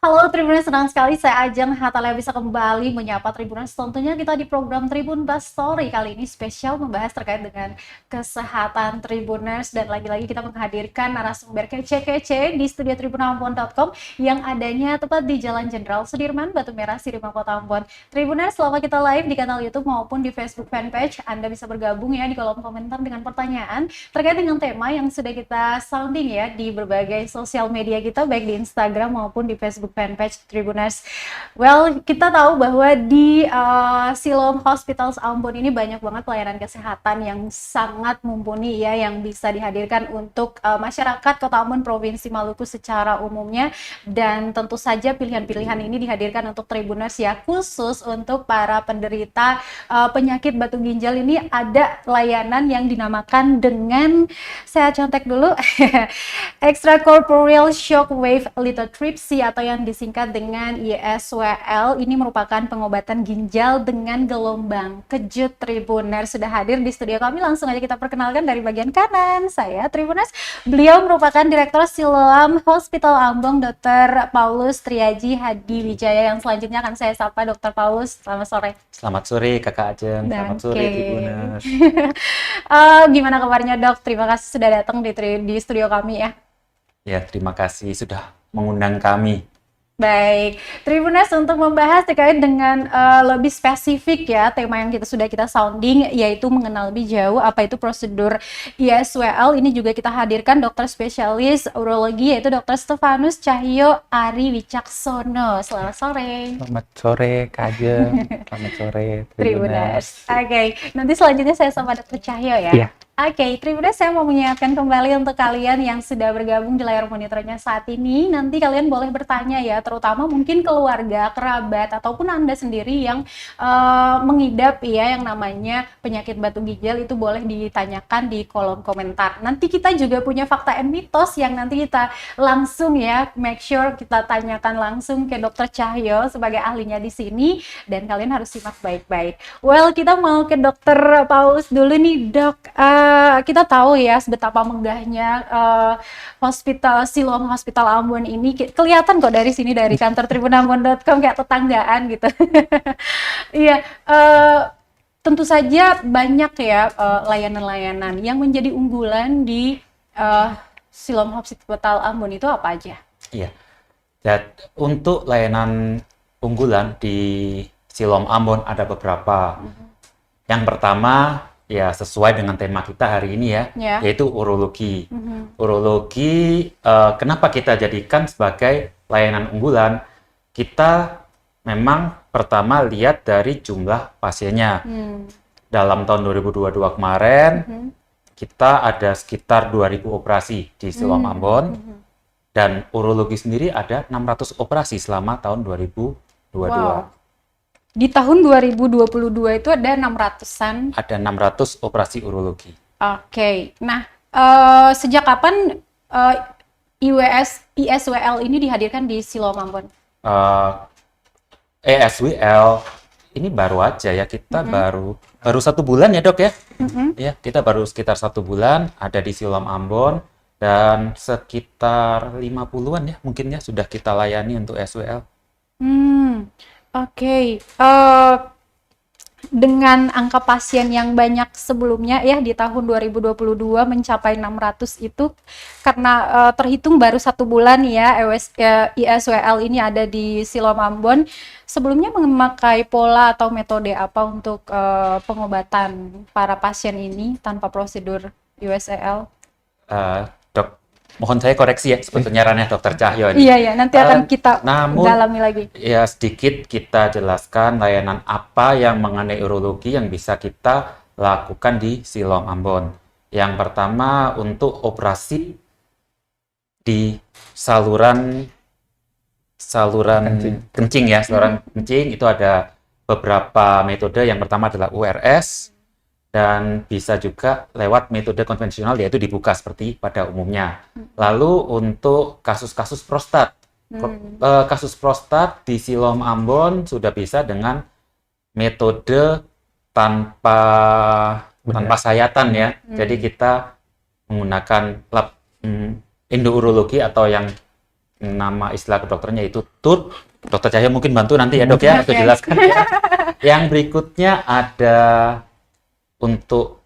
Halo Tribuners, senang sekali saya Ajeng Hatalia bisa kembali menyapa Tribuners. Tentunya kita di program Tribun Bus Story kali ini spesial membahas terkait dengan kesehatan Tribuners, dan lagi-lagi kita menghadirkan narasumber kece-kece di studio tribunambon.com yang adanya tepat di Jalan Jenderal Sudirman, Batu Merah, Sirima, Kota Ambon. Tribuners, selama kita live di kanal YouTube maupun di Facebook fanpage, Anda bisa bergabung ya di kolom komentar dengan pertanyaan terkait dengan tema yang sudah kita sounding ya di berbagai sosial media kita, baik di Instagram maupun di Facebook fanpage Tribuners. Well, kita tahu bahwa di Siloam Hospitals Ambon ini banyak banget pelayanan kesehatan yang sangat mumpuni ya, yang bisa dihadirkan untuk masyarakat Kota Ambon, Provinsi Maluku secara umumnya, dan tentu saja pilihan-pilihan ini dihadirkan untuk Tribuners ya, khusus untuk para penderita penyakit batu ginjal. Ini ada layanan yang dinamakan dengan, saya contek dulu, extracorporeal shockwave lithotripsy atau yang disingkat dengan ISWL. Ini merupakan pengobatan ginjal dengan gelombang kejut. Tribuners, sudah hadir di studio kami, langsung aja kita perkenalkan dari bagian kanan saya Tribuners. Beliau merupakan Direktur Siloam Hospital Ambon, Dr. Paulus Triaji Hadi Wijaya, yang selanjutnya akan saya sapa. Dr. Paulus, selamat sore. Selamat sore Kakak Ajeng, selamat sore Tribuners. Gimana kabarnya Dok? Terima kasih sudah datang di studio kami ya. Ya, terima kasih sudah mengundang kami. Baik, Tribuners, untuk membahas terkait dengan lebih spesifik ya tema yang sudah kita sounding, yaitu mengenal lebih jauh apa itu prosedur ISWL. Ini juga kita hadirkan dokter spesialis urologi, yaitu Dr. Stefanus Cahyo Ari Wicaksono. Selamat sore. Selamat sore Kak Ajeng, selamat sore Tribuners. Oke, nanti selanjutnya saya sama Dr. Cahyo ya. Iya. Oke, Tribuners, saya mau menyiapkan kembali untuk kalian yang sudah bergabung di layar monitornya saat ini. Nanti kalian boleh bertanya ya, terutama mungkin keluarga, kerabat, ataupun Anda sendiri yang mengidap ya yang namanya penyakit batu ginjal, itu boleh ditanyakan di kolom komentar. Nanti kita juga punya fakta and mitos yang nanti kita langsung ya, make sure kita tanyakan langsung ke Dr. Cahyo sebagai ahlinya di sini, dan kalian harus simak baik-baik. Well, kita mau ke Dr. Paulus dulu nih, Dok. Kita tahu ya betapa megahnya Siloam Hospital Ambon ini. Kelihatan kok dari sini, dari kantor tribunambon.com, kayak tetanggaan gitu. Iya, tentu saja banyak ya layanan-layanan yang menjadi unggulan di Siloam Hospital Ambon. Itu apa aja? Iya, dan untuk layanan unggulan di Siloam Ambon ada beberapa. Yang pertama, ya sesuai dengan tema kita hari ini ya, yaitu urologi. Urologi, kenapa kita jadikan sebagai layanan unggulan? Kita memang pertama lihat dari jumlah pasiennya. Dalam tahun 2022 kemarin, kita ada sekitar 2.000 operasi di Siloam Ambon, dan urologi sendiri ada 600 operasi selama tahun 2022. Wow. Di tahun 2022 itu ada 600-an? Ada 600 operasi urologi. Oke. Nah, sejak kapan ISWL ini dihadirkan di Siloam Ambon? ISWL ini baru aja ya, kita baru 1 bulan ya Dok ya? Ya, kita baru sekitar 1 bulan ada di Siloam Ambon, dan sekitar 50-an ya mungkin ya sudah kita layani untuk ISWL. Oke, dengan angka pasien yang banyak sebelumnya ya di tahun 2022 mencapai 600 itu karena terhitung baru 1 bulan ya ISWL ini ada di Siloam Ambon. Sebelumnya memakai pola atau metode apa untuk pengobatan para pasien ini tanpa prosedur ISWL? Dok, mohon saya koreksi ya, sebetulnya ranah Dr. Cahyo ini. Iya, nanti akan kita dalami lagi. Ya, sedikit kita jelaskan layanan apa yang mengenai urologi yang bisa kita lakukan di Siloam Ambon. Yang pertama, untuk operasi di saluran kencing ya, saluran kencing itu ada beberapa metode. Yang pertama adalah URS, dan bisa juga lewat metode konvensional, yaitu dibuka seperti pada umumnya. Lalu untuk kasus-kasus prostat, Kasus prostat di Siloam Ambon sudah bisa dengan metode tanpa sayatan ya. Jadi kita menggunakan lab endourologi atau yang nama istilah kedokterannya itu TUR. Dokter Cahyo mungkin bantu nanti ya dok ya, untuk jelaskan. Yang berikutnya ada untuk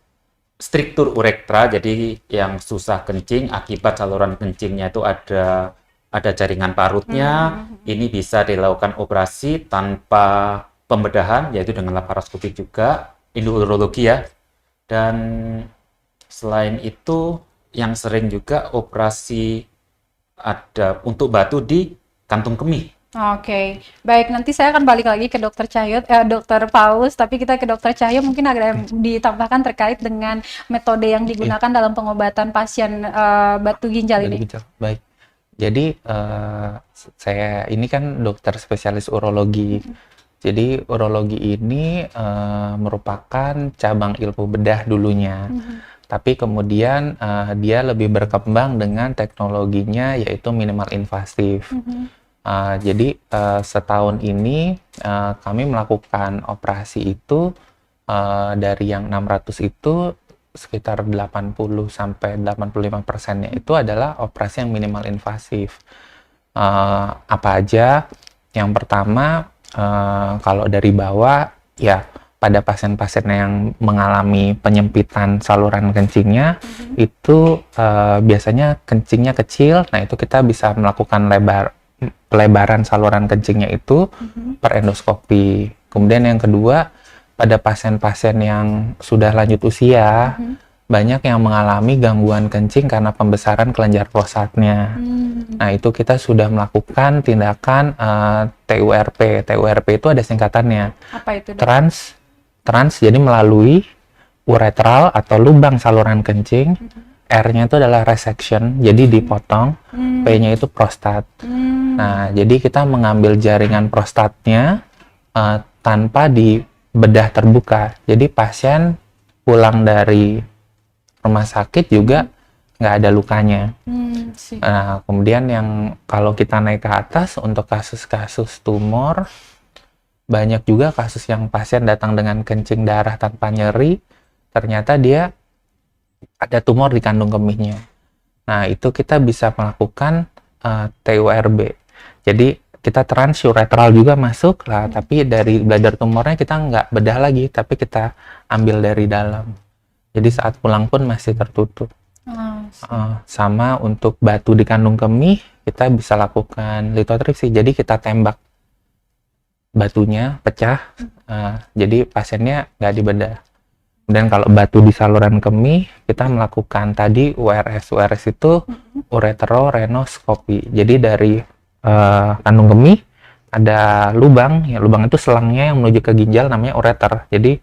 struktur uretra, jadi yang susah kencing akibat saluran kencingnya itu ada jaringan parutnya. Ini bisa dilakukan operasi tanpa pembedahan, yaitu dengan laparoskopik juga, endourologi ya. Dan selain itu yang sering juga operasi ada untuk batu di kantung kemih. Oke, baik, nanti saya akan balik lagi ke Dokter Cahyo, Dokter Paus, tapi kita ke Dokter Cahyo mungkin ada yang ditambahkan terkait dengan metode yang digunakan dalam pengobatan pasien batu ginjal ini. Baik, jadi saya ini kan dokter spesialis urologi. Jadi urologi ini merupakan cabang ilmu bedah dulunya. Tapi kemudian dia lebih berkembang dengan teknologinya yaitu minimal invasif. Jadi setahun ini kami melakukan operasi itu dari yang 600 itu sekitar 80 sampai 85%-nya itu adalah operasi yang minimal invasif. Apa aja? Yang pertama, kalau dari bawah ya pada pasien-pasien yang mengalami penyempitan saluran kencingnya itu biasanya kencingnya kecil. Nah, itu kita bisa melakukan pelebaran saluran kencingnya itu per endoskopi. Kemudian yang kedua, pada pasien-pasien yang sudah lanjut usia banyak yang mengalami gangguan kencing karena pembesaran kelenjar prostatnya. Nah, itu kita sudah melakukan tindakan TURP. TURP itu ada singkatannya. Apa itu? Trans, jadi melalui uretral atau lubang saluran kencing. R-nya itu adalah resection, jadi dipotong. P-nya itu prostat. Nah, jadi kita mengambil jaringan prostatnya tanpa dibedah terbuka. Jadi pasien pulang dari rumah sakit juga nggak ada lukanya. Nah, kemudian yang kalau kita naik ke atas untuk kasus-kasus tumor, banyak juga kasus yang pasien datang dengan kencing darah tanpa nyeri, ternyata dia ada tumor di kandung kemihnya. Nah, itu kita bisa melakukan TURB. Jadi kita transuretral juga masuk lah, tapi dari bladder tumornya kita nggak bedah lagi, tapi kita ambil dari dalam. Jadi saat pulang pun masih tertutup. Sama untuk batu di kandung kemih, kita bisa lakukan litotripsi. Jadi kita tembak batunya, pecah. Jadi pasiennya nggak dibedah. Kemudian kalau batu di saluran kemih, kita melakukan tadi URS. URS itu ureterorenoskopi. Jadi dari kandung kemih ada lubang, ya lubang itu selangnya yang menuju ke ginjal namanya ureter. Jadi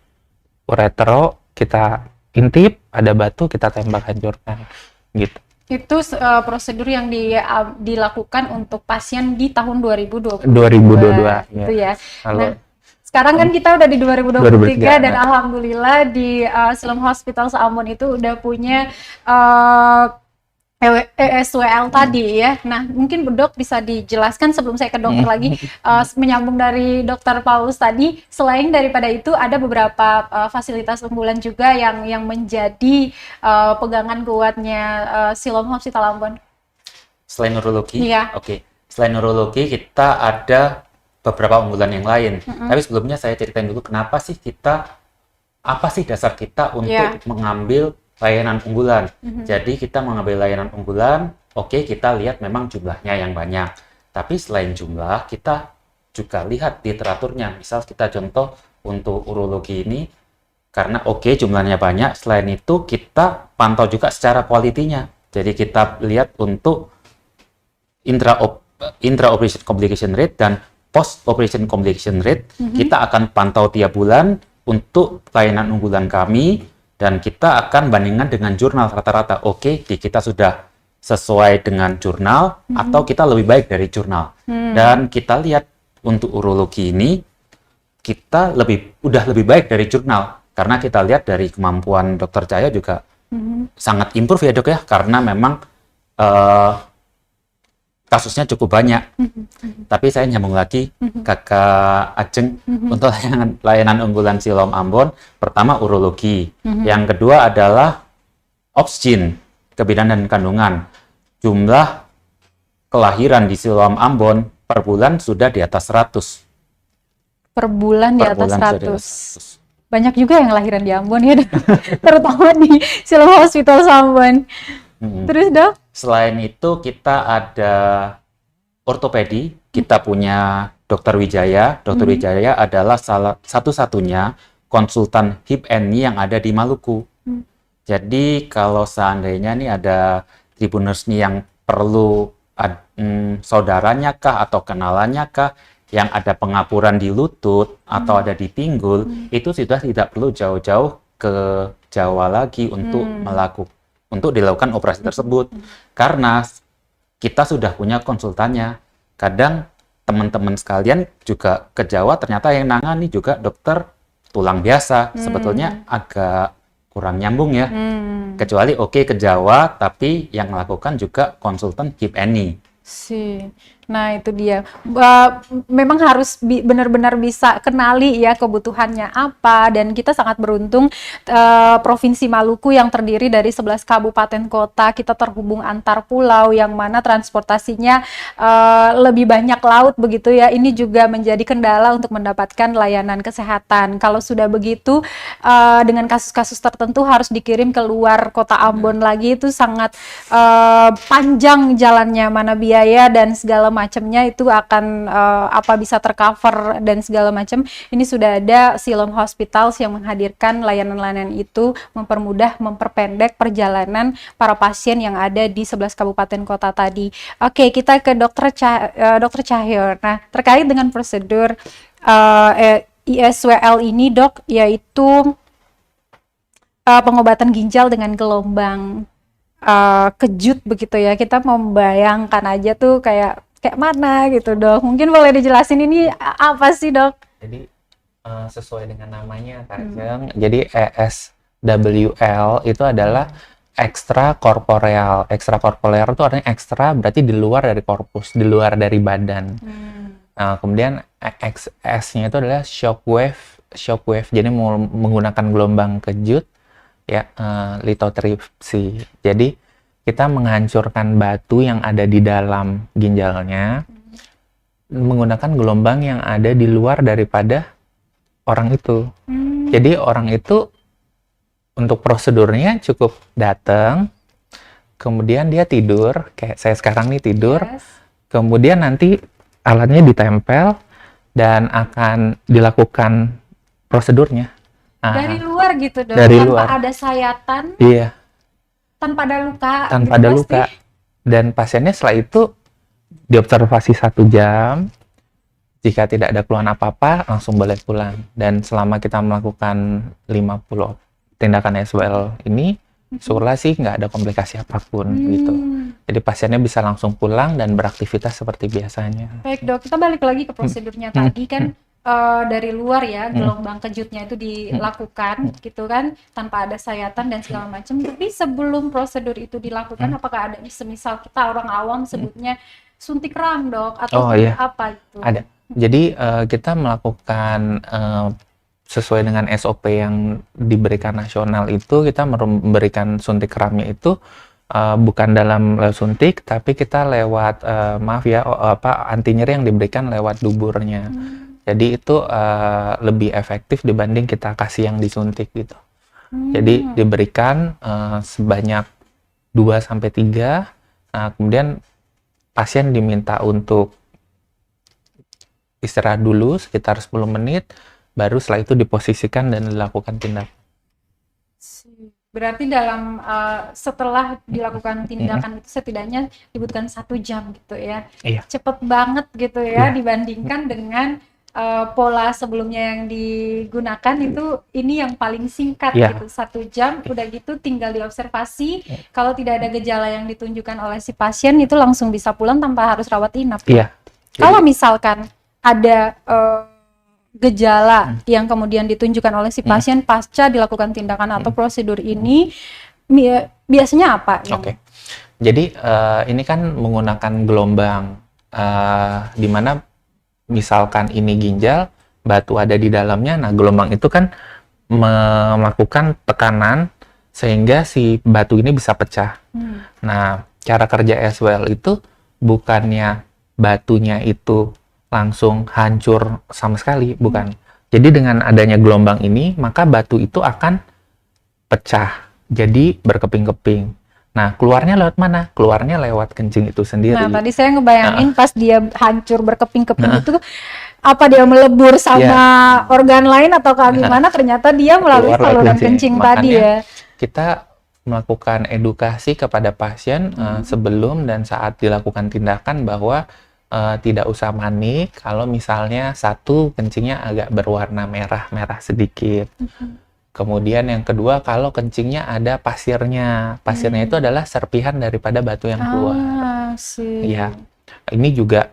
uretero kita intip, ada batu kita tembak hancurkan, gitu. Itu prosedur yang dilakukan untuk pasien di tahun 2022. 2022 gitu ya. Halo. Nah, sekarang kan kita udah di 2023 dan nah. alhamdulillah di Siloam Hospital Ambon itu udah punya ESWL tadi ya. Nah, mungkin Bu Dok bisa dijelaskan sebelum saya ke dokter lagi, menyambung dari Dokter Paulus tadi, selain daripada itu ada beberapa fasilitas unggulan juga yang menjadi pegangan kuatnya Siloam Hospital Ambon. Selain neurologi? Iya. Oke. Selain neurologi, kita ada beberapa unggulan yang lain. Tapi sebelumnya saya ceritain dulu kenapa sih apa sih dasar kita untuk mengambil layanan unggulan. Jadi kita mengambil layanan unggulan, oke, kita lihat memang jumlahnya yang banyak. Tapi selain jumlah, kita juga lihat literaturnya. Misal kita contoh untuk urologi ini, karena jumlahnya banyak, selain itu kita pantau juga secara kualitinya. Jadi kita lihat untuk intra-operation complication rate dan post-operation complication rate. Kita akan pantau tiap bulan untuk layanan unggulan kami, dan kita akan bandingkan dengan jurnal rata-rata. Oke, kita sudah sesuai dengan jurnal atau kita lebih baik dari jurnal. Dan kita lihat untuk urologi ini kita udah lebih baik dari jurnal karena kita lihat dari kemampuan Dokter Cahyo juga sangat improve ya Dok ya, karena memang kasusnya cukup banyak. Tapi saya nyambung lagi Kakak Ajeng untuk layanan unggulan Siloam Ambon. Pertama urologi, yang kedua adalah obsgyn, kebidanan dan kandungan. Jumlah kelahiran di Siloam Ambon per bulan sudah di atas 100. Per bulan di Per atas bulan sudah di 100. atas 100. Banyak juga yang lahiran di Ambon ya, terutama di Siloam Hospital Ambon. Terus dok? Selain itu kita ada ortopedi, kita punya Dr. Wijaya. Dr. Wijaya adalah salah satu-satunya konsultan hip and knee yang ada di Maluku. Jadi kalau seandainya nih ada Tribuners nih yang perlu saudaranya kah atau kenalannya kah yang ada pengapuran di lutut atau ada di pinggul, itu sudah tidak perlu jauh-jauh ke Jawa lagi untuk dilakukan operasi tersebut, karena kita sudah punya konsultannya. Kadang teman-teman sekalian juga ke Jawa, ternyata yang nangani juga dokter tulang biasa, sebetulnya agak kurang nyambung ya. Kecuali ke Jawa, tapi yang melakukan juga konsultan hip and knee. Nah itu dia, memang harus benar-benar bisa kenali ya kebutuhannya apa, dan kita sangat beruntung Provinsi Maluku yang terdiri dari 11 kabupaten kota, kita terhubung antar pulau yang mana transportasinya lebih banyak laut begitu ya. Ini juga menjadi kendala untuk mendapatkan layanan kesehatan. Kalau sudah begitu dengan kasus-kasus tertentu harus dikirim ke luar kota Ambon lagi, itu sangat panjang jalannya, mana biaya dan segala macamnya itu akan bisa tercover dan segala macam. Ini sudah ada Siloam Hospitals yang menghadirkan layanan-layanan itu, mempermudah, memperpendek perjalanan para pasien yang ada di 11 kabupaten kota tadi. Oke, kita ke Dr. Cahyo. Nah, terkait dengan prosedur ISWL ini dok, yaitu pengobatan ginjal dengan gelombang kejut begitu ya, kita membayangkan aja tuh kayak mana gitu dok. Mungkin boleh dijelasin ini apa sih dok? Jadi sesuai dengan namanya Kak Ajeng, jadi ESWL itu adalah ekstrakorporeal. Ekstrakorporeal itu artinya ekstra, berarti di luar dari korpus, di luar dari badan. Nah, kemudian S-nya itu adalah shockwave, jadi menggunakan gelombang kejut ya, lithotripsy. Jadi kita menghancurkan batu yang ada di dalam ginjalnya menggunakan gelombang yang ada di luar daripada orang itu. Jadi orang itu untuk prosedurnya cukup datang, kemudian dia tidur, kayak saya sekarang nih tidur, kemudian nanti alatnya ditempel dan akan dilakukan prosedurnya. Dari luar gitu dok, dari tanpa luar. ada sayatan, iya, tanpa ada luka, tanpa gitu ada pasti. luka. Dan pasiennya setelah itu diobservasi 1 jam, jika tidak ada keluhan apa-apa langsung boleh pulang. Dan selama kita melakukan 50 tindakan SWL ini, syukurlah sih nggak ada komplikasi apapun gitu. Jadi pasiennya bisa langsung pulang dan beraktivitas seperti biasanya. Baik dok, kita balik lagi ke prosedurnya tadi kan. Dari luar ya, gelombang kejutnya itu dilakukan gitu kan, tanpa ada sayatan dan segala macam. Tapi sebelum prosedur itu dilakukan, apakah ada semisal kita orang awam sebutnya suntik ram dok, atau apa itu? Ada. Jadi kita melakukan sesuai dengan SOP yang diberikan nasional itu, kita memberikan suntik ramnya itu bukan dalam suntik, tapi kita lewat anti nyeri yang diberikan lewat duburnya. Jadi itu lebih efektif dibanding kita kasih yang disuntik gitu. Jadi diberikan sebanyak 2-3. Nah, kemudian pasien diminta untuk istirahat dulu sekitar 10 menit, baru setelah itu diposisikan dan dilakukan tindakan. Berarti dalam setelah dilakukan tindakan itu setidaknya dibutuhkan 1 jam gitu ya. Iya. Cepet banget gitu ya dibandingkan dengan pola sebelumnya yang digunakan itu, ini yang paling singkat gitu, 1 jam udah gitu tinggal diobservasi. Kalau tidak ada gejala yang ditunjukkan oleh si pasien itu langsung bisa pulang tanpa harus rawat inap. Iya. Kalau misalkan ada gejala yang kemudian ditunjukkan oleh si pasien pasca dilakukan tindakan atau prosedur ini, biasanya apa? Oke. Jadi ini kan menggunakan gelombang di mana misalkan ini ginjal, batu ada di dalamnya. Nah, gelombang itu kan melakukan tekanan sehingga si batu ini bisa pecah. Nah, cara kerja as well itu bukannya batunya itu langsung hancur sama sekali, bukan. Jadi dengan adanya gelombang ini, maka batu itu akan pecah, jadi berkeping-keping. Nah, keluarnya lewat mana? Keluarnya lewat kencing itu sendiri. Nah, tadi saya ngebayangin pas dia hancur berkeping-keping itu, apa dia melebur sama organ lain atau gimana? Ternyata dia melalui Keluar saluran kencing tadi ya. Kita melakukan edukasi kepada pasien sebelum dan saat dilakukan tindakan bahwa tidak usah panik kalau misalnya satu kencingnya agak berwarna merah-merah sedikit. Kemudian yang kedua, kalau kencingnya ada pasirnya. Pasirnya itu adalah serpihan daripada batu yang keluar. Iya. Ini juga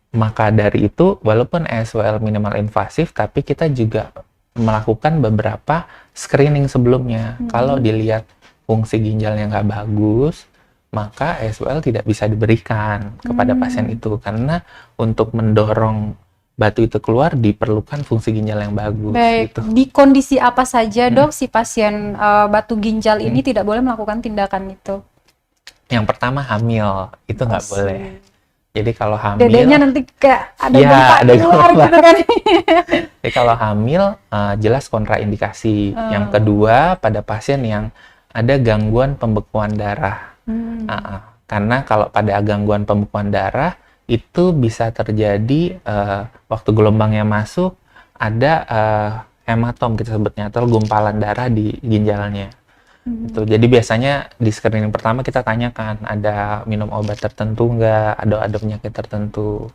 maka dari itu, walaupun ESWL minimal invasif, tapi kita juga melakukan beberapa screening sebelumnya. Kalau dilihat fungsi ginjalnya nggak bagus, maka ESWL tidak bisa diberikan kepada pasien itu. Karena untuk mendorong batu itu keluar diperlukan fungsi ginjal yang bagus. Baik, gitu. di kondisi apa saja dok si pasien batu ginjal ini tidak boleh melakukan tindakan itu? Yang pertama hamil, itu nggak boleh. Jadi kalau hamil, dedenya nanti kayak ada ada keluar gitu kan. Jadi kalau hamil jelas kontraindikasi. Yang kedua pada pasien yang ada gangguan pembekuan darah. Karena kalau pada gangguan pembekuan darah itu bisa terjadi waktu gelombangnya masuk ada hematom kita sebutnya atau gumpalan darah di ginjalnya. Gitu. Jadi biasanya di screening pertama kita tanyakan ada minum obat tertentu nggak, ada penyakit tertentu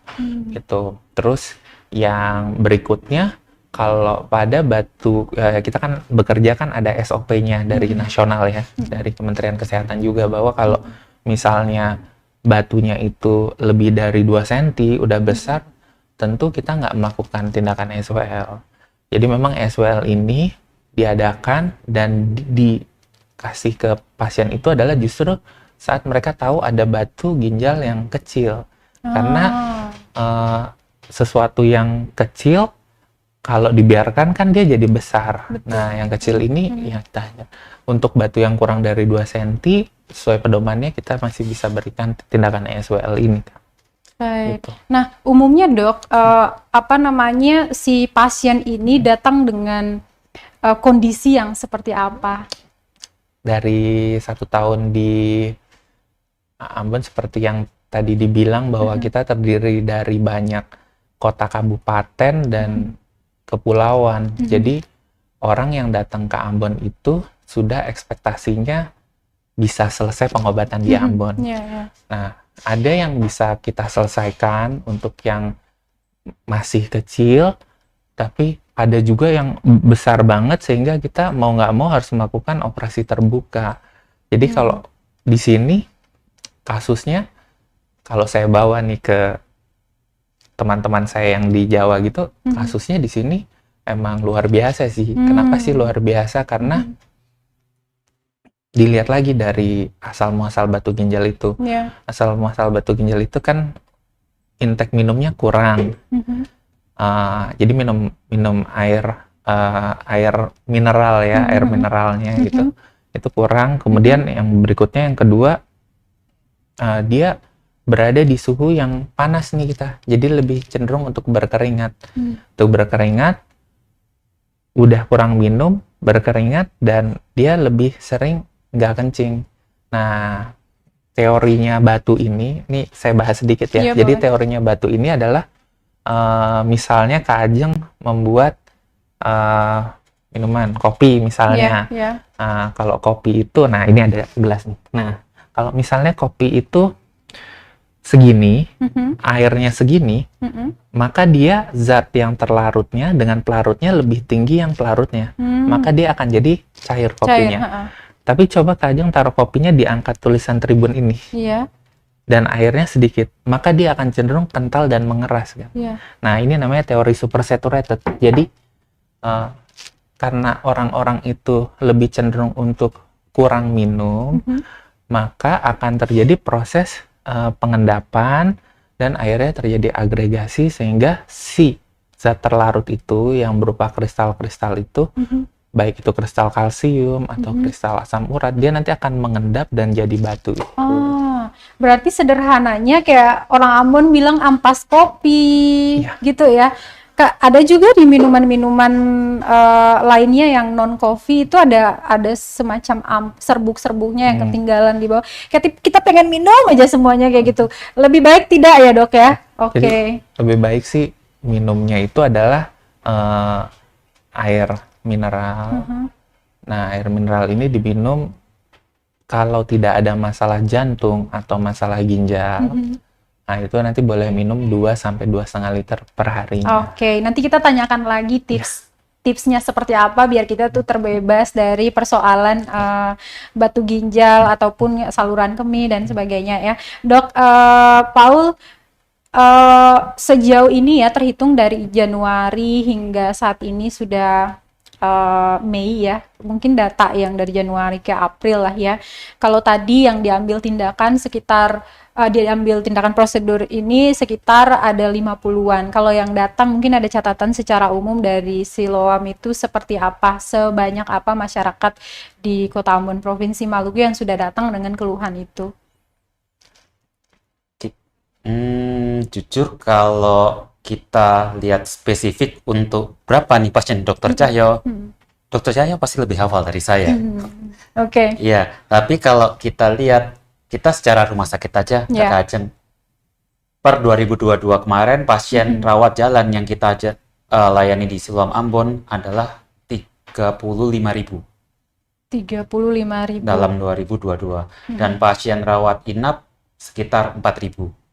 gitu. Terus yang berikutnya kalau pada batu kita kan bekerja kan ada SOP-nya dari nasional ya, dari Kementerian Kesehatan juga bahwa kalau misalnya batunya itu lebih dari 2 cm udah besar, tentu kita nggak melakukan tindakan ESWL. Jadi memang ESWL ini diadakan dan dikasih ke pasien itu adalah justru saat mereka tahu ada batu ginjal yang kecil. Karena sesuatu yang kecil kalau dibiarkan kan dia jadi besar. Betul. Nah, yang kecil ini ya kita untuk batu yang kurang dari 2 cm sesuai pedomannya kita masih bisa berikan tindakan ESWL ini. Baik. Gitu. Nah, umumnya dok, si pasien ini datang dengan kondisi yang seperti apa? Dari 1 tahun di Ambon seperti yang tadi dibilang bahwa kita terdiri dari banyak kota kabupaten dan kepulauan. Jadi orang yang datang ke Ambon itu sudah ekspektasinya bisa selesai pengobatan di Ambon. Nah, ada yang bisa kita selesaikan untuk yang masih kecil, tapi ada juga yang besar banget sehingga kita mau nggak mau harus melakukan operasi terbuka. Jadi kalau di sini kasusnya, kalau saya bawa nih ke teman-teman saya yang di Jawa gitu, kasusnya di sini emang luar biasa sih. Kenapa sih luar biasa? Karena dilihat lagi dari asal muasal batu ginjal itu. Asal muasal batu ginjal itu kan intake minumnya kurang. Jadi minum air mineral ya, air mineralnya gitu. Itu kurang. Kemudian yang berikutnya yang kedua, dia berada di suhu yang panas nih kita. Jadi lebih cenderung untuk berkeringat. Untuk berkeringat, udah kurang minum, berkeringat, dan dia lebih sering nggak kencing. Nah, teorinya batu ini saya bahas sedikit ya. Jadi teorinya batu ini adalah misalnya Kak Ajeng membuat minuman kopi misalnya. Kalau kopi itu, nah ini ada gelas nih. Nah, kalau misalnya kopi itu segini, airnya segini, maka dia zat yang terlarutnya dengan pelarutnya lebih tinggi yang pelarutnya. Maka dia akan jadi cair kopinya. Tapi coba Kak Ajeng taruh kopinya di angkat tulisan Tribun ini. Dan airnya sedikit, maka dia akan cenderung kental dan mengeras kan. Nah, ini namanya teori supersaturated. Jadi karena orang-orang itu lebih cenderung untuk kurang minum, maka akan terjadi proses pengendapan dan akhirnya terjadi agregasi sehingga si zat terlarut itu yang berupa kristal-kristal itu, baik itu kristal kalsium atau kristal asam urat, dia nanti akan mengendap dan jadi batu. Oh, berarti sederhananya kayak orang Ambon bilang ampas kopi, gitu ya. Ada juga di minuman-minuman lainnya yang non coffee itu ada semacam serbuk-serbuknya yang ketinggalan di bawah. Kayak kita pengen minum aja semuanya kayak gitu. Lebih baik tidak ya dok ya? Oke. Jadi, lebih baik sih minumnya itu adalah air mineral. Nah, air mineral ini diminum kalau tidak ada masalah jantung atau masalah ginjal. Nah, itu nanti boleh minum 2 sampai 2,5 liter per hari. Oke, nanti kita tanyakan lagi tipsnya seperti apa biar kita tuh terbebas dari persoalan batu ginjal ataupun saluran kemih dan sebagainya ya. Dok, Paul, sejauh ini ya terhitung dari Januari hingga saat ini sudah Mei ya, mungkin data yang dari Januari ke April lah ya. Kalau tadi yang diambil tindakan prosedur ini sekitar ada 50-an. Kalau yang datang mungkin ada catatan secara umum dari Siloam itu seperti apa, sebanyak apa masyarakat di Kota Ambon Provinsi Maluku yang sudah datang dengan keluhan itu? Jujur kalau kita lihat spesifik untuk berapa nih pasien Dokter Cahyo, Dokter Cahyo pasti lebih hafal dari saya. Oke. Iya, tapi kalau kita lihat, kita secara rumah sakit aja, Kak Ajeng, per 2022 kemarin pasien rawat jalan yang kita layani di Siloam Ambon adalah 35.000. 35.000 dalam 2022. Dan pasien rawat inap sekitar 4.000.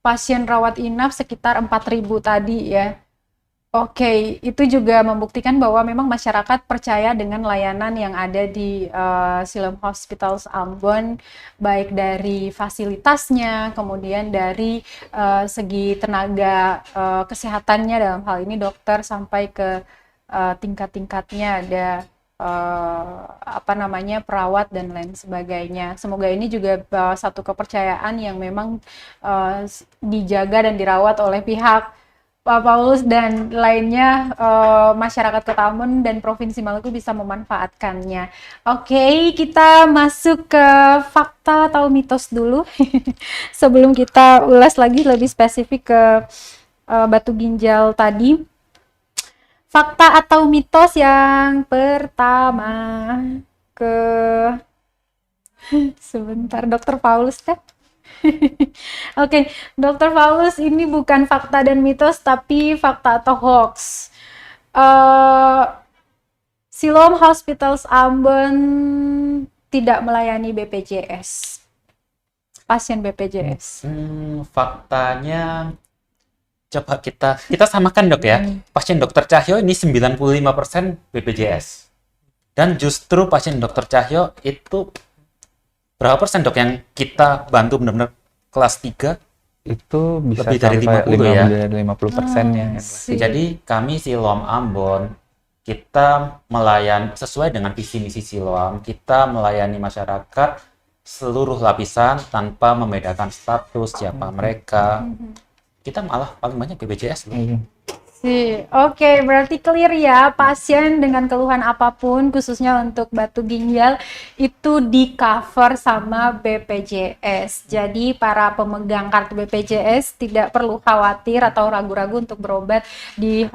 Pasien rawat inap sekitar 4.000 tadi ya. Oke, itu juga membuktikan bahwa memang masyarakat percaya dengan layanan yang ada di Siloam Hospitals Ambon, baik dari fasilitasnya, kemudian dari segi tenaga kesehatannya dalam hal ini dokter sampai ke tingkat-tingkatnya ada perawat dan lain sebagainya. Semoga ini juga satu kepercayaan yang memang dijaga dan dirawat oleh pihak Pak Paulus dan lainnya, masyarakat Kota Ambon dan Provinsi Maluku bisa memanfaatkannya. Oke, kita masuk ke fakta atau mitos dulu sebelum kita ulas lagi lebih spesifik ke batu ginjal tadi. Fakta atau mitos yang pertama sebentar Dokter Paulus deh. Oke, Dokter Paulus, ini bukan fakta dan mitos tapi fakta atau hoax. Siloam Hospitals Ambon tidak melayani BPJS, pasien BPJS. Faktanya coba kita samakan dok ya. Pasien Dokter Cahyo ini 95% BPJS. Dan justru pasien Dokter Cahyo itu berapa persen dok yang kita bantu benar-benar kelas 3? Itu bisa lebih dari 50 ya. Dari 50%-nya. Jadi kami Siloam Ambon, kita melayani sesuai dengan visi misi Siloam, kita melayani masyarakat seluruh lapisan tanpa membedakan status siapa mereka. Kita malah paling banyak BPJS loh. Oke, berarti clear ya, pasien dengan keluhan apapun khususnya untuk batu ginjal itu di cover sama BPJS. Jadi para pemegang kartu BPJS tidak perlu khawatir atau ragu-ragu untuk berobat di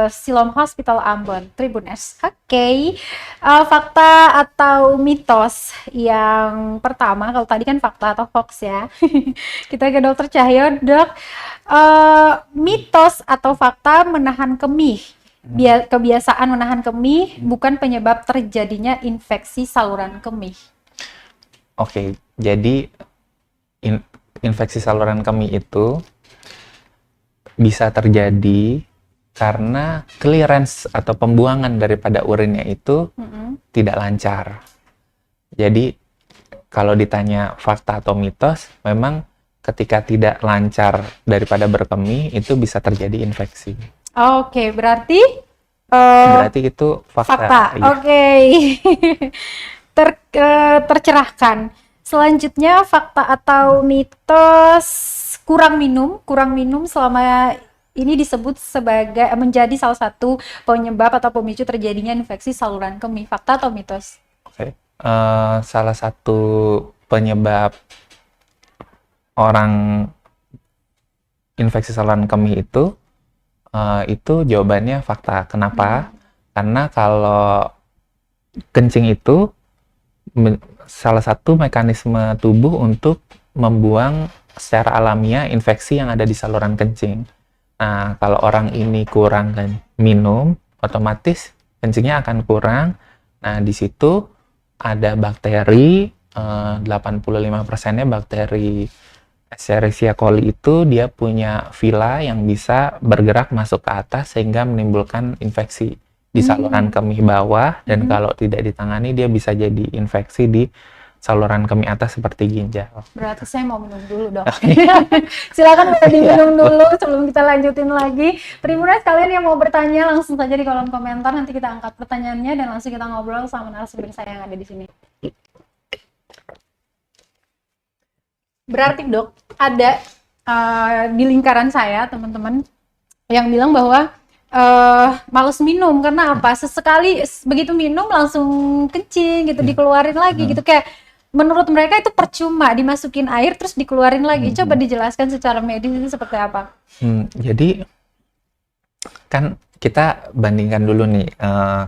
Siloam Hospital Ambon, Tribuners. Oke, fakta atau mitos yang pertama, kalau tadi kan fakta atau hoax ya. Kita ke Dokter Cahyo, Dok. Mitos atau fakta menahan kemih, kebiasaan menahan kemih bukan penyebab terjadinya infeksi saluran kemih. Oke, jadi infeksi saluran kemih itu bisa terjadi karena clearance atau pembuangan daripada urinnya itu tidak lancar. Jadi kalau ditanya fakta atau mitos, memang ketika tidak lancar daripada berkemih itu bisa terjadi infeksi. Oke, berarti berarti itu fakta. Fakta. Iya. Oke. tercerahkan. Selanjutnya, fakta atau mitos kurang minum selama ini disebut sebagai menjadi salah satu penyebab atau pemicu terjadinya infeksi saluran kemih. Fakta atau mitos? Oke. Salah satu penyebab orang infeksi saluran kemih itu jawabannya fakta. Kenapa? Karena kalau kencing itu salah satu mekanisme tubuh untuk membuang secara alamiah infeksi yang ada di saluran kencing. Nah, kalau orang ini kurang minum, otomatis kencingnya akan kurang. Nah, di situ ada bakteri, 85%-nya bakteri Escherichia coli itu dia punya villi yang bisa bergerak masuk ke atas sehingga menimbulkan infeksi di saluran kemih bawah, dan kalau tidak ditangani dia bisa jadi infeksi di saluran kemih atas seperti ginjal. Berarti saya mau minum dulu dong. Silakan boleh diminum dulu sebelum kita lanjutin lagi. Tribuners, kalian yang mau bertanya langsung saja di kolom komentar, nanti kita angkat pertanyaannya dan langsung kita ngobrol sama narasumber saya yang ada di sini. Berarti dok, ada di lingkaran saya teman-teman yang bilang bahwa males minum karena apa? Sesekali begitu minum langsung kencing gitu, dikeluarin lagi gitu, kayak menurut mereka itu percuma dimasukin air terus dikeluarin lagi. Coba dijelaskan secara medis itu seperti apa? Jadi kan kita bandingkan dulu nih,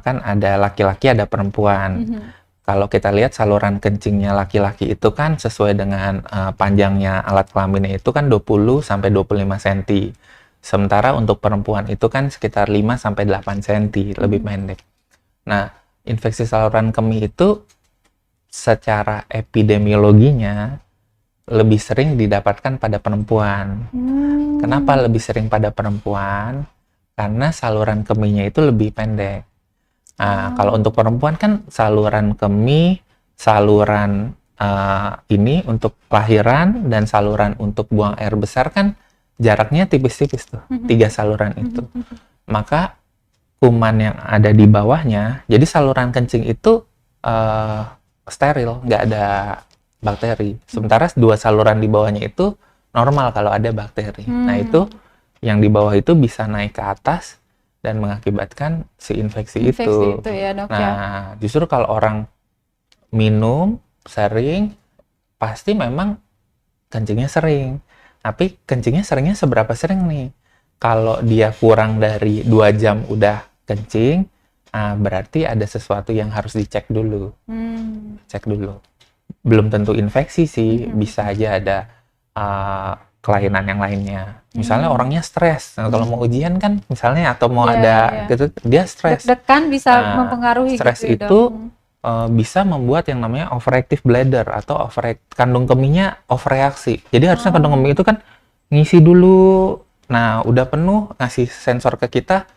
kan ada laki-laki ada perempuan. Kalau kita lihat saluran kencingnya laki-laki itu kan sesuai dengan panjangnya alat kelaminnya itu kan 20 sampai 25 cm. Sementara untuk perempuan itu kan sekitar 5 sampai 8 cm, lebih pendek. Nah, infeksi saluran kemih itu secara epidemiologinya lebih sering didapatkan pada perempuan. Kenapa lebih sering pada perempuan? Karena saluran kemihnya itu lebih pendek. Nah, kalau untuk perempuan kan saluran kemih, saluran ini untuk kelahiran dan saluran untuk buang air besar kan jaraknya tipis-tipis tuh, 3 saluran itu. Maka kuman yang ada di bawahnya, jadi saluran kencing itu steril, nggak ada bakteri. Sementara 2 saluran di bawahnya itu normal kalau ada bakteri. Nah, itu yang di bawah itu bisa naik ke atas dan mengakibatkan si infeksi itu. Ya, dok, nah, justru kalau orang minum sering, pasti memang kencingnya sering. Tapi kencingnya seringnya seberapa sering nih? Kalau dia kurang dari 2 jam udah kencing, berarti ada sesuatu yang harus dicek dulu. Cek dulu. Belum tentu infeksi sih, bisa aja ada kelainan yang lainnya. Misalnya orangnya stres. Nah, kalau mau ujian kan misalnya atau mau ada gitu, dia stres. Deg-degan bisa mempengaruhi stres gitu, itu bisa membuat yang namanya overactive bladder atau kandung kemihnya overreaksi. Jadi harusnya kandung kemih itu kan ngisi dulu. Nah, udah penuh, ngasih sensor ke kita,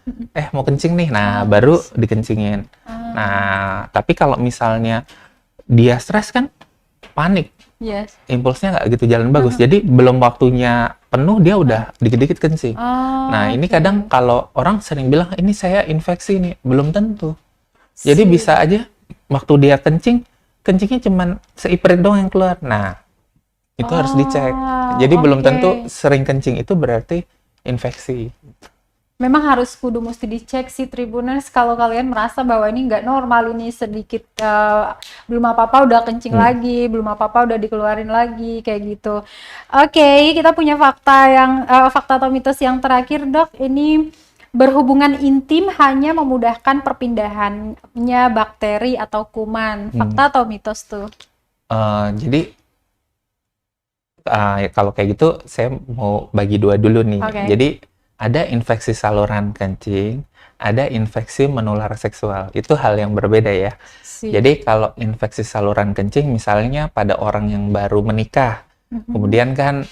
mau kencing nih. Nah, baru dikencingin. Nah, tapi kalau misalnya dia stres kan panik. Impulsnya nggak gitu jalan bagus. Jadi belum waktunya penuh dia udah dikit-dikit kencing. Nah, ini kadang kalau orang sering bilang ini saya infeksi nih, belum tentu. Jadi bisa aja waktu dia kencingnya cuman seiprit doang yang keluar. Nah, itu harus dicek. Jadi belum tentu sering kencing itu berarti infeksi. Memang harus mesti dicek sih Tribuners, kalau kalian merasa bahwa ini nggak normal, ini sedikit belum apa-apa udah kencing lagi, belum apa-apa udah dikeluarin lagi, kayak gitu. Oke, kita punya fakta atau mitos yang terakhir, dok. Ini berhubungan intim hanya memudahkan perpindahannya bakteri atau kuman. Fakta atau mitos tuh? Jadi kalau kayak gitu saya mau bagi 2 dulu nih. Jadi ada infeksi saluran kencing, ada infeksi menular seksual. Itu hal yang berbeda ya. Jadi kalau infeksi saluran kencing misalnya pada orang yang baru menikah, kemudian kan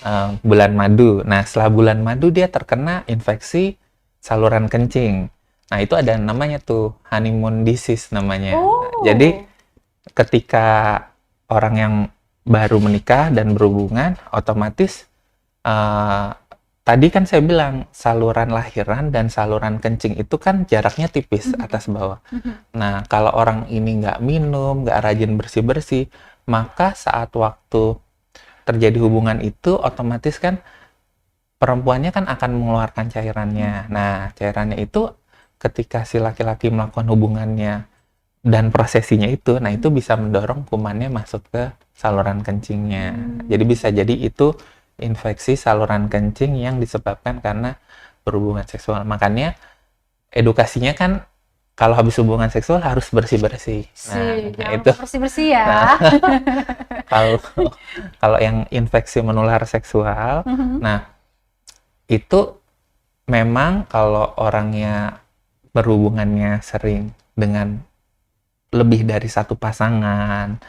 bulan madu. Nah, setelah bulan madu dia terkena infeksi saluran kencing. Nah, itu ada namanya tuh honeymoon disease namanya. Jadi ketika orang yang baru menikah dan berhubungan, otomatis tadi kan saya bilang saluran lahiran dan saluran kencing itu kan jaraknya tipis atas bawah. Nah, kalau orang ini nggak minum, nggak rajin bersih-bersih, maka saat waktu terjadi hubungan itu otomatis kan perempuannya kan akan mengeluarkan cairannya. Nah, cairannya itu ketika si laki-laki melakukan hubungannya dan prosesinya itu, nah itu bisa mendorong kumannya masuk ke saluran kencingnya. Jadi bisa jadi itu infeksi saluran kencing yang disebabkan karena berhubungan seksual. Makanya edukasinya kan kalau habis hubungan seksual harus bersih-bersih. Nah, itu bersih-bersih ya. Nah, kalau yang infeksi menular seksual, nah itu memang kalau orangnya berhubungannya sering dengan lebih dari satu pasangan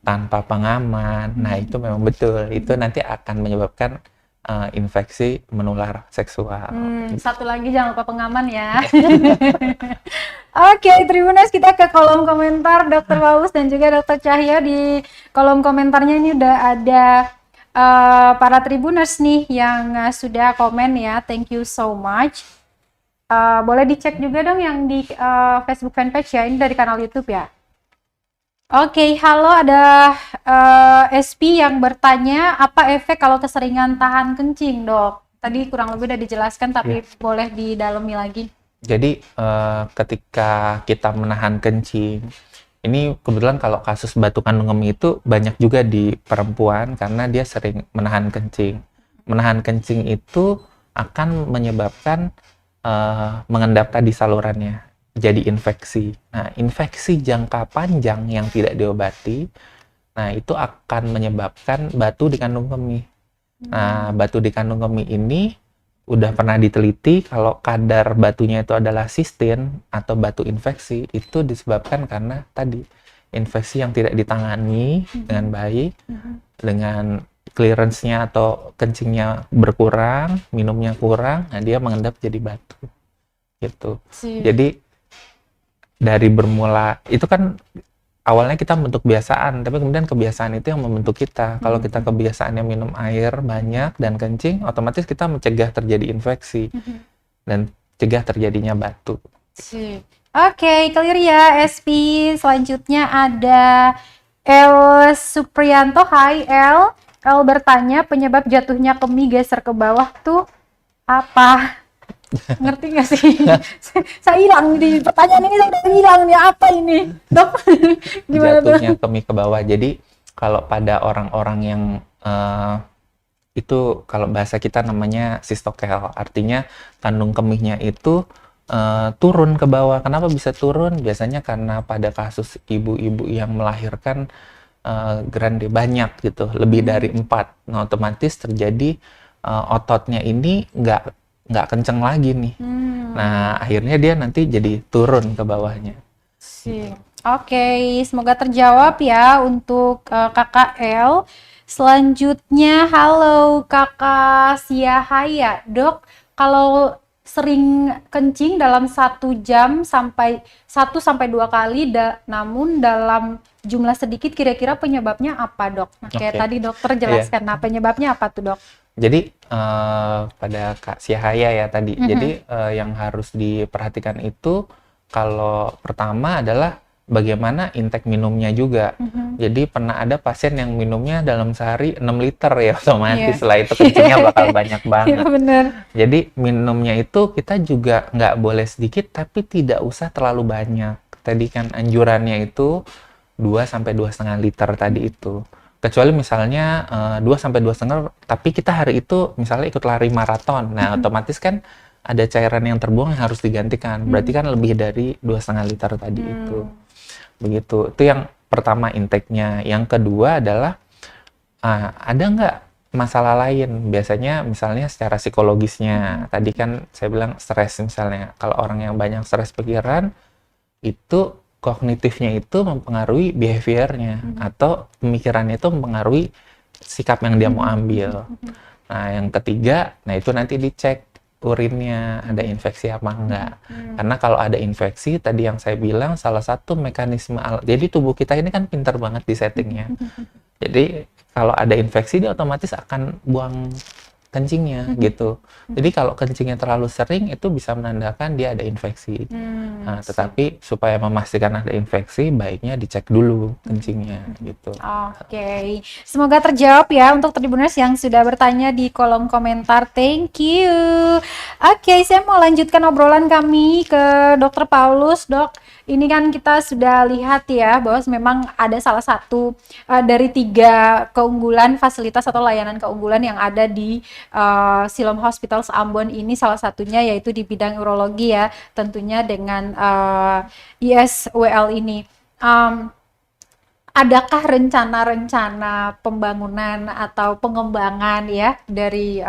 tanpa pengaman, nah itu memang betul, itu nanti akan menyebabkan infeksi menular seksual. Satu lagi jangan lupa pengaman ya. Oke, Tribuners, kita ke kolom komentar Dr. Paulus dan juga Dr. Cahya. Di kolom komentarnya ini udah ada para Tribuners nih yang sudah komen ya, thank you so much. Boleh dicek juga dong yang di Facebook fanpage ya, ini dari kanal YouTube ya. Oke, halo, ada SP yang bertanya, apa efek kalau keseringan tahan kencing, Dok? Tadi kurang lebih udah dijelaskan, tapi boleh didalami lagi. Jadi ketika kita menahan kencing, ini kebetulan kalau kasus batu kandung kemih itu banyak juga di perempuan karena dia sering menahan kencing. Menahan kencing itu akan menyebabkan mengendap tadi salurannya, jadi infeksi. Nah, infeksi jangka panjang yang tidak diobati, nah itu akan menyebabkan batu di kandung kemih. Nah, batu di kandung kemih ini udah pernah diteliti kalau kadar batunya itu adalah sistin atau batu infeksi, itu disebabkan karena tadi infeksi yang tidak ditangani dengan baik, dengan clearance-nya atau kencingnya berkurang, minumnya kurang, nah dia mengendap jadi batu gitu. Jadi dari bermula itu kan awalnya kita membentuk kebiasaan, tapi kemudian kebiasaan itu yang membentuk kita. Kalau kita kebiasaannya minum air banyak dan kencing, otomatis kita mencegah terjadi infeksi dan cegah terjadinya batu. Oke, clear ya SP. Selanjutnya ada El Suprianto. Hai El. El bertanya, penyebab jatuhnya kemih geser ke bawah tuh apa? Ngerti nggak sih? Saya hilang di pertanyaan ini, saya udah hilang nih, apa ini, Dok? Gimana jatuhnya kemih ke bawah. Jadi kalau pada orang-orang yang itu kalau bahasa kita namanya sistokel, artinya kandung kemihnya itu turun ke bawah. Kenapa bisa turun? Biasanya karena pada kasus ibu-ibu yang melahirkan grande banyak gitu, lebih dari 4. Nah, otomatis terjadi ototnya ini nggak kenceng lagi nih. Nah, akhirnya dia nanti jadi turun ke bawahnya. Oke, semoga terjawab ya untuk Kakak El. Selanjutnya, halo Kakak Siahaya. Dok, kalau sering kencing dalam 1 jam sampai 1 sampai 2 kali, namun dalam jumlah sedikit, kira-kira penyebabnya apa, Dok? Nah, kayak tadi dokter jelaskan, nah penyebabnya apa tuh, Dok? Jadi pada Kak Siahaya ya tadi, jadi yang harus diperhatikan itu kalau pertama adalah bagaimana intake minumnya juga. Jadi pernah ada pasien yang minumnya dalam sehari 6 liter ya, otomatis setelah itu kencingnya bakal banyak banget. Iya bener. Jadi minumnya itu kita juga nggak boleh sedikit, tapi tidak usah terlalu banyak. Tadi kan anjurannya itu 2 sampai 2,5 liter tadi itu. Kecuali misalnya 2 sampai 2,5, tapi kita hari itu misalnya ikut lari maraton. Nah, otomatis kan ada cairan yang terbuang yang harus digantikan. Berarti kan lebih dari 2,5 liter tadi itu. Begitu. Itu yang pertama intake-nya. Yang kedua adalah ada nggak masalah lain? Biasanya misalnya secara psikologisnya. Tadi kan saya bilang stres misalnya. Kalau orang yang banyak stres pikiran, itu kognitifnya itu mempengaruhi behaviornya atau pemikirannya itu mempengaruhi sikap yang dia mau ambil. Nah, yang ketiga, nah itu nanti dicek urinnya ada infeksi apa enggak. Karena kalau ada infeksi, tadi yang saya bilang salah satu mekanisme jadi tubuh kita ini kan pintar banget di settingnya. Jadi kalau ada infeksi dia otomatis akan buang kencingnya gitu. Jadi kalau kencingnya terlalu sering itu bisa menandakan dia ada infeksi. Nah, tetapi supaya memastikan ada infeksi, baiknya dicek dulu kencingnya gitu. Oke, semoga terjawab ya untuk Tribuners yang sudah bertanya di kolom komentar. Thank you. Oke, saya mau lanjutkan obrolan kami ke Dokter Paulus, Dok. Ini kan kita sudah lihat ya bahwa memang ada salah satu dari 3 keunggulan fasilitas atau layanan keunggulan yang ada di Siloam Hospitals Ambon ini, salah satunya yaitu di bidang urologi ya, tentunya dengan ISWL ini. Adakah rencana-rencana pembangunan atau pengembangan ya dari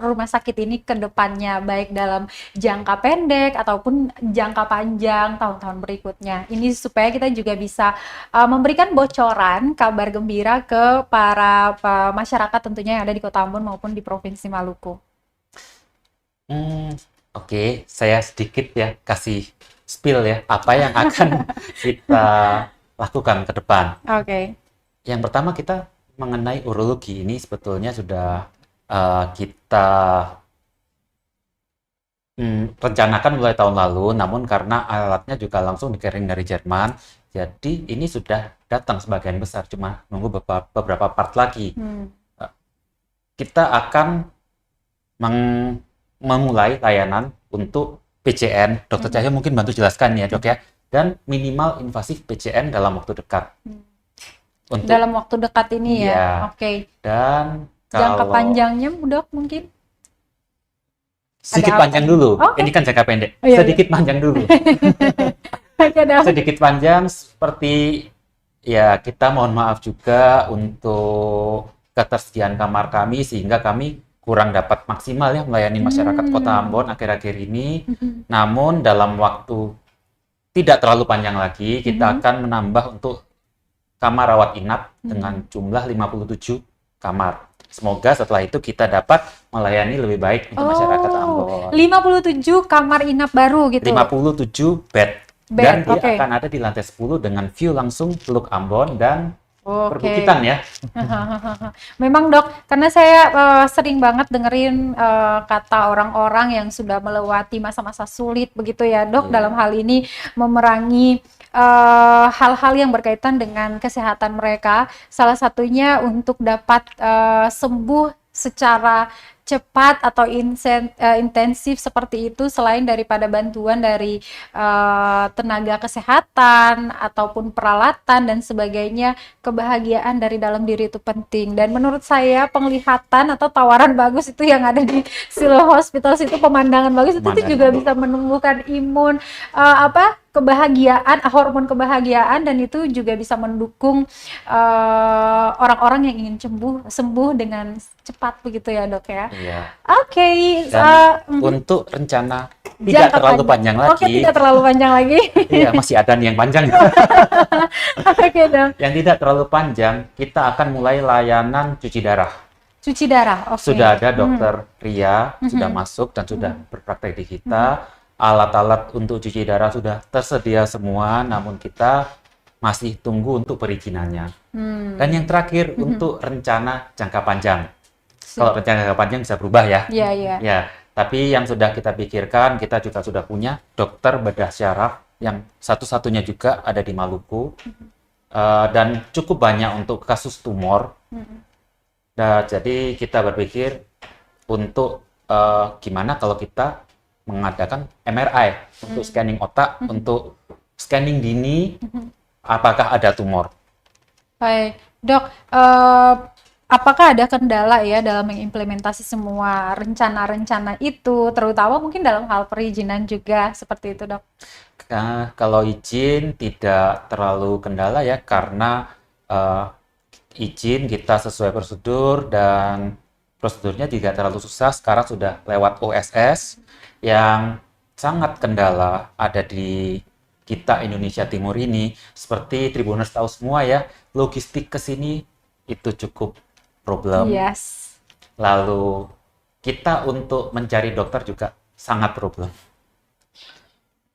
rumah sakit ini ke depannya, baik dalam jangka pendek ataupun jangka panjang tahun-tahun berikutnya? Ini supaya kita juga bisa memberikan bocoran kabar gembira ke para masyarakat tentunya yang ada di Kota Ambon maupun di Provinsi Maluku. Oke, saya sedikit ya kasih spill ya apa yang akan kita lakukan ke depan. Oke. Yang pertama kita mengenai urologi ini sebetulnya sudah kita rencanakan mulai tahun lalu, namun karena alatnya juga langsung dikirim dari Jerman, jadi ini sudah datang sebagian besar, cuma nunggu beberapa part lagi. Kita akan memulai layanan untuk PCN. Dokter Cahyo mungkin bantu jelaskan ya, Dok ya. Dan minimal invasif PCN dalam waktu dekat. Untuk dalam waktu dekat ini ya. Iya. Oke. Dan jangka kalau panjangnya, Dok, mungkin? sedikit Ada panjang apa? dulu. Oke. Ini kan jangka pendek. Oh, iya, Sedikit panjang dulu. Oke, Dok. Sedikit panjang seperti ya, kita mohon maaf juga untuk ketersediaan kamar kami sehingga kami kurang dapat maksimal ya melayani masyarakat Kota Ambon akhir-akhir ini. Namun dalam waktu tidak terlalu panjang lagi, kita akan menambah untuk kamar rawat inap dengan jumlah 57 kamar. Semoga setelah itu kita dapat melayani lebih baik untuk masyarakat Ambon. 57 kamar inap baru gitu. 57 bed. Dan dia akan ada di lantai 10 dengan view langsung Teluk Ambon dan perbukitan ya. Memang, Dok, karena saya sering banget dengerin kata orang-orang yang sudah melewati masa-masa sulit begitu ya, Dok, dalam hal ini memerangi hal-hal yang berkaitan dengan kesehatan mereka. Salah satunya untuk dapat sembuh secara cepat atau intensif seperti itu, selain daripada bantuan dari tenaga kesehatan ataupun peralatan dan sebagainya, kebahagiaan dari dalam diri itu penting. Dan menurut saya penglihatan atau tawaran bagus itu yang ada di Siloam Hospitals itu, pemandangan bagus itu juga bisa menumbuhkan imun kebahagiaan, hormon kebahagiaan, dan itu juga bisa mendukung orang-orang yang ingin sembuh dengan cepat begitu ya, Dok ya. Iya. Oke. Untuk rencana tidak terlalu panjang lagi. Oke, tidak terlalu panjang lagi. Iya, masih ada nih yang panjang. Oke, Dok. Yang tidak terlalu panjang, kita akan mulai layanan cuci darah. Cuci darah, oke. Sudah ada Dokter Ria, sudah masuk dan sudah berpraktek di kita. Alat-alat untuk cuci darah sudah tersedia semua, namun kita masih tunggu untuk perizinannya. Dan yang terakhir untuk rencana jangka panjang. Kalau rencana jangka panjang bisa berubah ya. Iya, iya. Ya, tapi yang sudah kita pikirkan, kita juga sudah punya dokter bedah syaraf yang satu-satunya juga ada di Maluku. Dan cukup banyak untuk kasus tumor. Jadi kita berpikir untuk gimana kalau kita mengadakan MRI untuk scanning otak, untuk scanning dini apakah ada tumor. Baik, Dok, apakah ada kendala ya dalam mengimplementasi semua rencana-rencana itu, terutama mungkin dalam hal perizinan juga seperti itu, Dok? Nah, kalau izin tidak terlalu kendala ya, karena izin kita sesuai prosedur dan prosedurnya tidak terlalu susah. Sekarang sudah lewat OSS. Yang sangat kendala ada di kita Indonesia Timur ini, seperti Tribuners tahu semua ya, logistik ke sini itu cukup problem. Yes. Lalu kita untuk mencari dokter juga sangat problem.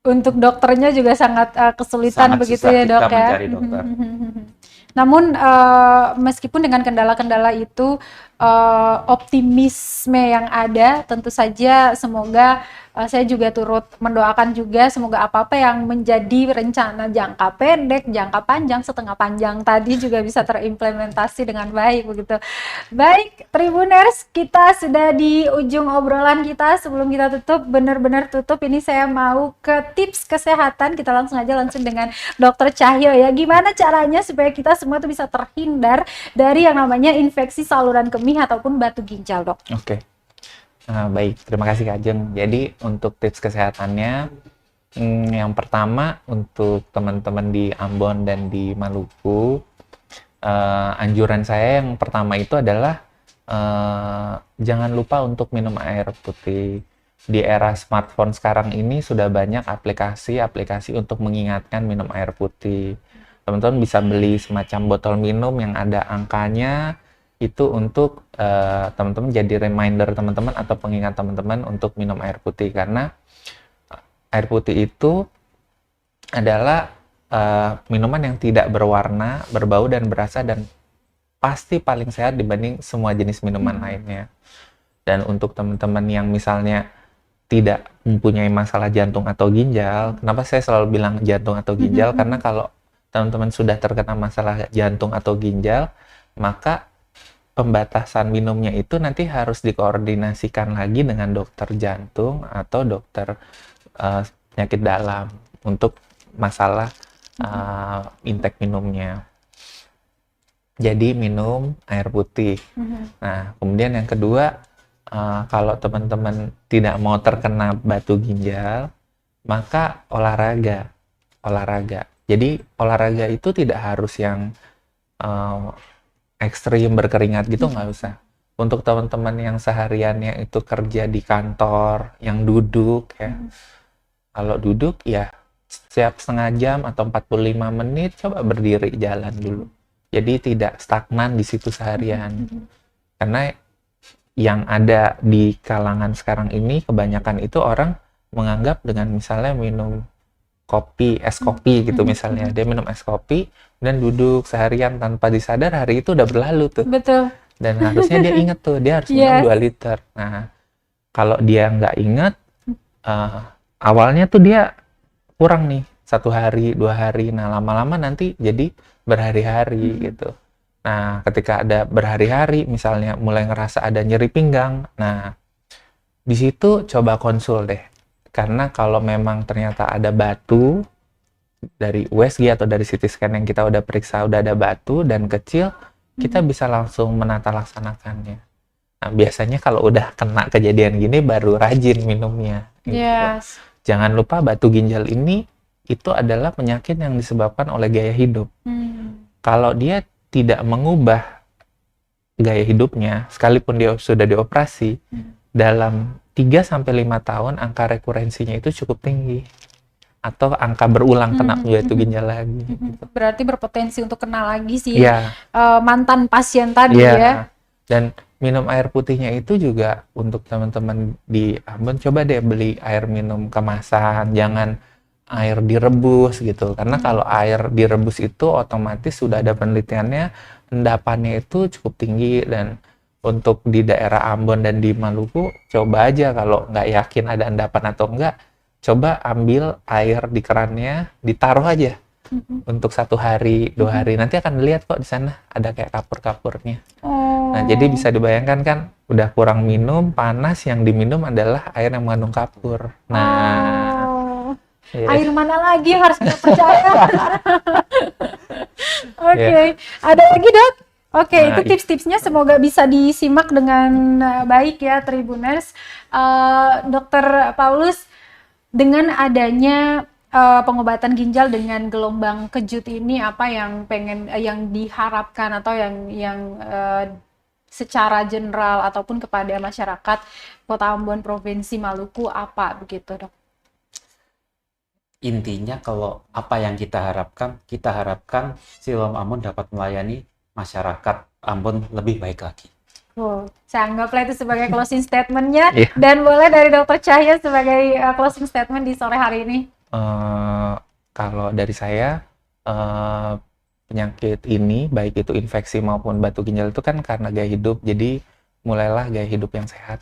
Untuk dokternya juga sangat kesulitan Sangat begitu susah ya, Dok kita ya. mencari dokter. Namun meskipun dengan kendala-kendala itu, optimisme yang ada. Tentu saja semoga saya juga turut mendoakan juga semoga apa-apa yang menjadi rencana jangka pendek, jangka panjang, setengah panjang tadi juga bisa terimplementasi dengan baik begitu. Baik, Tribuners, kita sudah di ujung obrolan kita. Sebelum kita tutup, benar-benar tutup, ini saya mau ke tips kesehatan. Kita langsung dengan Dokter Cahyo ya. Gimana caranya supaya kita semua tuh bisa terhindar dari yang namanya infeksi saluran kemih ataupun batu ginjal, Dok? Oke. Baik, terima kasih Kak Jeng. Jadi untuk tips kesehatannya, yang pertama untuk teman-teman di Ambon dan di Maluku, anjuran saya yang pertama itu adalah jangan lupa untuk minum air putih. Di era smartphone sekarang ini sudah banyak aplikasi-aplikasi untuk mengingatkan minum air putih. Teman-teman bisa beli semacam botol minum yang ada angkanya, itu untuk teman-teman jadi reminder teman-teman atau pengingat teman-teman untuk minum air putih, karena air putih itu adalah minuman yang tidak berwarna, berbau dan berasa, dan pasti paling sehat dibanding semua jenis minuman lainnya. Dan untuk teman-teman yang misalnya tidak mempunyai masalah jantung atau ginjal, kenapa saya selalu bilang jantung atau ginjal? Karena kalau teman-teman sudah terkena masalah jantung atau ginjal, maka pembatasan minumnya itu nanti harus dikoordinasikan lagi dengan dokter jantung atau dokter penyakit dalam untuk masalah intake minumnya. Jadi minum air putih. Nah, kemudian yang kedua, kalau teman-teman tidak mau terkena batu ginjal, maka olahraga. Jadi olahraga itu tidak harus yang ekstrim berkeringat gitu, nggak usah. Untuk teman-teman yang sehariannya itu kerja di kantor, yang duduk ya, kalau duduk ya setiap setengah jam atau 45 menit coba berdiri jalan dulu. Jadi tidak stagnan di situ seharian. Karena yang ada di kalangan sekarang ini kebanyakan itu orang menganggap dengan misalnya minum kopi, es kopi gitu misalnya, dia minum es kopi dan duduk seharian tanpa disadar, hari itu udah berlalu tuh. Betul. Dan harusnya dia inget tuh, dia harus minum 2 liter. Nah, kalau dia nggak inget, awalnya tuh dia kurang nih, 1 hari, 2 hari, nah lama-lama nanti jadi berhari-hari gitu. Nah, ketika ada berhari-hari, misalnya mulai ngerasa ada nyeri pinggang, nah di situ coba konsul deh. Karena kalau memang ternyata ada batu dari USG atau dari CT scan yang kita udah periksa udah ada batu dan kecil, kita bisa langsung menata laksanakannya. Nah, biasanya kalau udah kena kejadian gini baru rajin minumnya. Gitu. Yes. Jangan lupa batu ginjal ini itu adalah penyakit yang disebabkan oleh gaya hidup. Kalau dia tidak mengubah gaya hidupnya, sekalipun dia sudah dioperasi, dalam 3-5 tahun angka rekurensinya itu cukup tinggi. Atau angka berulang kena batu ginjal lagi. Gitu. Berarti berpotensi untuk kena lagi sih mantan pasien tadi ya. Dan minum air putihnya itu juga untuk teman-teman di Ambon, coba deh beli air minum kemasan, jangan air direbus gitu. Karena kalau air direbus itu otomatis sudah ada penelitiannya, endapannya itu cukup tinggi. Dan untuk di daerah Ambon dan di Maluku, coba aja kalau nggak yakin ada endapan atau enggak, coba ambil air di kerannya, ditaruh aja untuk 1 hari, 2 hari, nanti akan lihat kok di sana ada kayak kapur-kapurnya. Nah, jadi bisa dibayangkan kan, udah kurang minum, panas, yang diminum adalah air yang mengandung kapur. Nah, air mana lagi yang harus kita percaya? Oke. Ada lagi, Dok? Oke, itu tips-tipsnya semoga bisa disimak dengan baik ya, Tribuners. Dokter Paulus, dengan adanya pengobatan ginjal dengan gelombang kejut ini, apa yang yang diharapkan atau yang secara general ataupun kepada masyarakat Kota Ambon, Provinsi Maluku, apa begitu, Dok? Intinya kalau apa yang kita harapkan Siloam Ambon dapat melayani masyarakat Ambon lebih baik lagi. Saya anggaplah itu sebagai closing statement-nya. Dan boleh dari Dokter Cahyo sebagai closing statement di sore hari ini. Kalau dari saya, penyakit ini, baik itu infeksi maupun batu ginjal itu kan karena gaya hidup. Jadi mulailah gaya hidup yang sehat.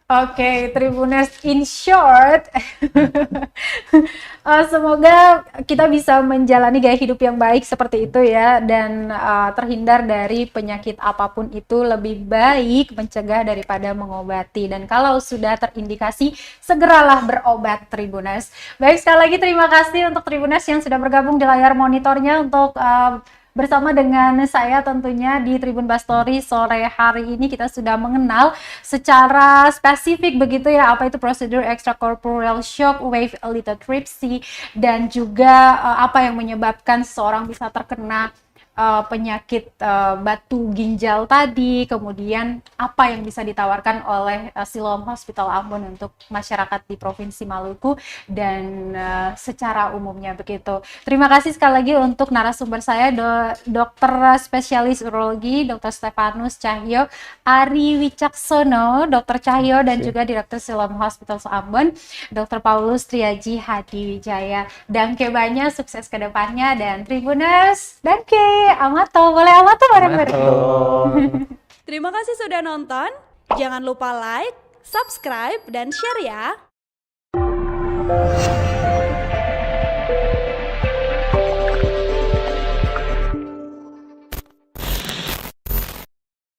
Oke, Tribuners, in short, semoga kita bisa menjalani gaya hidup yang baik seperti itu ya, dan terhindar dari penyakit apapun itu. Lebih baik mencegah daripada mengobati. Dan kalau sudah terindikasi, segeralah berobat, Tribuners. Baik, sekali lagi terima kasih untuk Tribuners yang sudah bergabung di layar monitornya untuk bersama dengan saya tentunya di Tribun Bastory. Sore hari ini kita sudah mengenal secara spesifik begitu ya, apa itu prosedur extracorporeal shock wave lithotripsy, dan juga apa yang menyebabkan seseorang bisa terkena penyakit batu ginjal tadi, kemudian apa yang bisa ditawarkan oleh Siloam Hospital Ambon untuk masyarakat di Provinsi Maluku dan secara umumnya begitu. Terima kasih sekali lagi untuk narasumber saya, dokter spesialis urologi, Dr. Stefanus Cahyo Ari Wicaksono, Dr. Cahyo, dan juga Direktur Siloam Hospital Ambon, Dr. Paulus Triaji Hadiwijaya. Danke banyak, sukses ke depannya, dan Tribuners, danke. Amato, boleh amato bareng-bareng. Terima kasih sudah nonton. Jangan lupa like, subscribe, dan share ya.